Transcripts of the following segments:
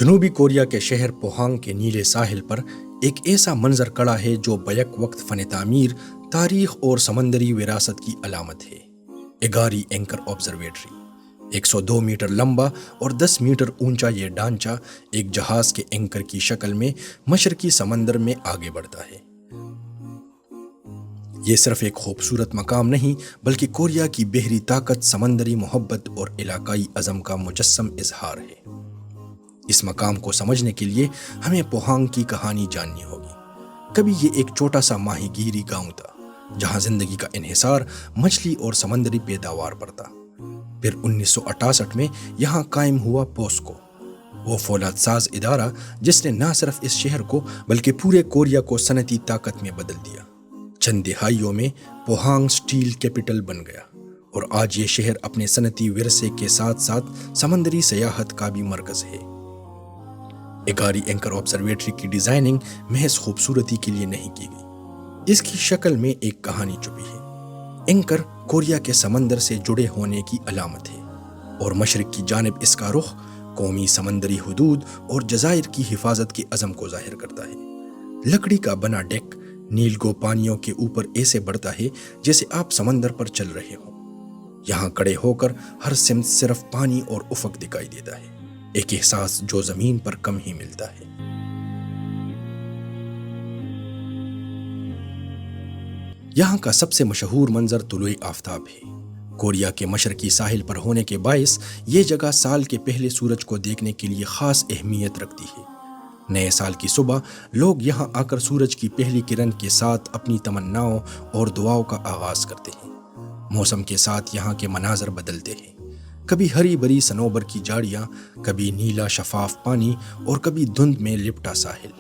جنوبی کوریا کے شہر پوہانگ کے نیلے ساحل پر ایک ایسا منظر کڑا ہے جو بیک وقت فن تعمیر، تاریخ اور سمندری وراثت کی علامت ہے۔ ایگاری اینکر آبزرویٹری 102 میٹر لمبا اور 10 میٹر اونچا یہ ڈھانچہ ایک جہاز کے اینکر کی شکل میں مشرقی سمندر میں آگے بڑھتا ہے۔ یہ صرف ایک خوبصورت مقام نہیں بلکہ کوریا کی بحری طاقت، سمندری محبت اور علاقائی عزم کا مجسم اظہار ہے۔ اس مقام کو سمجھنے کے لیے ہمیں پوہانگ کی کہانی جاننی ہوگی۔ کبھی یہ ایک چھوٹا سا ماہی گیری گاؤں تھا جہاں زندگی کا انحصار مچھلی اور سمندری پیداوار پر تھا۔ پھر 1968 میں یہاں قائم ہوا پوسکو، وہ فولاد ساز ادارہ جس نے نہ صرف اس شہر کو بلکہ پورے کوریا کو صنعتی طاقت میں بدل دیا۔ چند دہائیوں میں پوہانگ سٹیل کیپٹل بن گیا اور آج یہ شہر اپنے صنعتی ورثے کے ساتھ ساتھ سمندری سیاحت کا بھی مرکز ہے۔ ایگاری اینکر آبزرویٹری کی ڈیزائننگ محض خوبصورتی کے لیے نہیں کی گئی، اس کی شکل میں ایک کہانی چھپی ہے۔ اینکر کوریا کے سمندر سے جڑے ہونے کی علامت ہے اور مشرق کی جانب اس کا رخ قومی سمندری حدود اور جزائر کی حفاظت کے عزم کو ظاہر کرتا ہے۔ لکڑی کا بنا ڈیک نیلگو پانیوں کے اوپر ایسے بڑھتا ہے جیسے آپ سمندر پر چل رہے ہوں۔ یہاں کھڑے ہو کر ہر سمت صرف پانی اور افق دکھائی دیتا ہے، ایک احساس جو زمین پر کم ہی ملتا ہے۔ یہاں کا سب سے مشہور منظر طلوع آفتاب ہے۔ کوریا کے مشرقی ساحل پر ہونے کے باعث یہ جگہ سال کے پہلے سورج کو دیکھنے کے لیے خاص اہمیت رکھتی ہے۔ نئے سال کی صبح لوگ یہاں آ کر سورج کی پہلی کرن کے ساتھ اپنی تمناؤں اور دعاؤں کا آغاز کرتے ہیں۔ موسم کے ساتھ یہاں کے مناظر بدلتے ہیں، کبھی ہری بھری صنوبر کی جھاڑیاں، کبھی نیلا شفاف پانی اور کبھی دھند میں لپٹا ساحل۔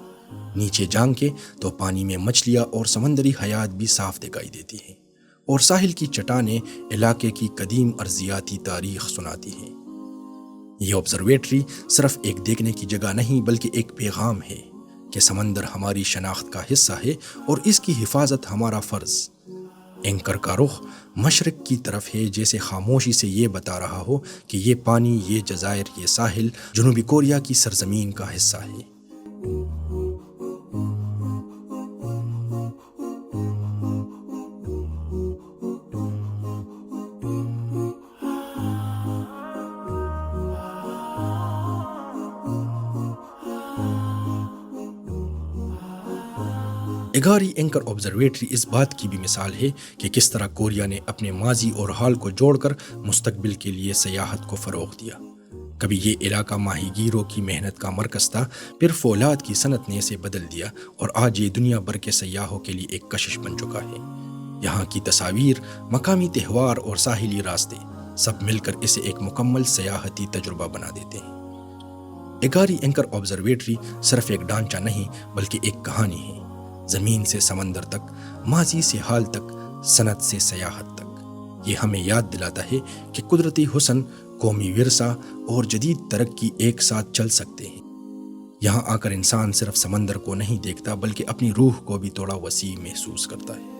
نیچے جھانکے تو پانی میں مچھلیاں اور سمندری حیات بھی صاف دکھائی دیتی ہیں، اور ساحل کی چٹانیں علاقے کی قدیم ارضیاتی تاریخ سناتی ہیں۔ یہ آبزرویٹری صرف ایک دیکھنے کی جگہ نہیں بلکہ ایک پیغام ہے کہ سمندر ہماری شناخت کا حصہ ہے اور اس کی حفاظت ہمارا فرض۔ اینکر کا رخ مشرق کی طرف ہے، جیسے خاموشی سے یہ بتا رہا ہو کہ یہ پانی، یہ جزائر، یہ ساحل جنوبی کوریا کی سرزمین کا حصہ ہے۔ ایگاری اینکر آبزرویٹری اس بات کی بھی مثال ہے کہ کس طرح کوریا نے اپنے ماضی اور حال کو جوڑ کر مستقبل کے لیے سیاحت کو فروغ دیا۔ کبھی یہ علاقہ ماہی گیروں کی محنت کا مرکز تھا، پھر فولاد کی صنعت نے اسے بدل دیا اور آج یہ دنیا بھر کے سیاحوں کے لیے ایک کشش بن چکا ہے۔ یہاں کی تصاویر، مقامی تہوار اور ساحلی راستے سب مل کر اسے ایک مکمل سیاحتی تجربہ بنا دیتے ہیں۔ ایگاری اینکر آبزرویٹری صرف ایک ڈھانچہ نہیں بلکہ ایک کہانی ہے، زمین سے سمندر تک، ماضی سے حال تک، صنعت سے سیاحت تک۔ یہ ہمیں یاد دلاتا ہے کہ قدرتی حسن، قومی ورثہ اور جدید ترقی ایک ساتھ چل سکتے ہیں۔ یہاں آ کر انسان صرف سمندر کو نہیں دیکھتا بلکہ اپنی روح کو بھی تھوڑا وسیع محسوس کرتا ہے۔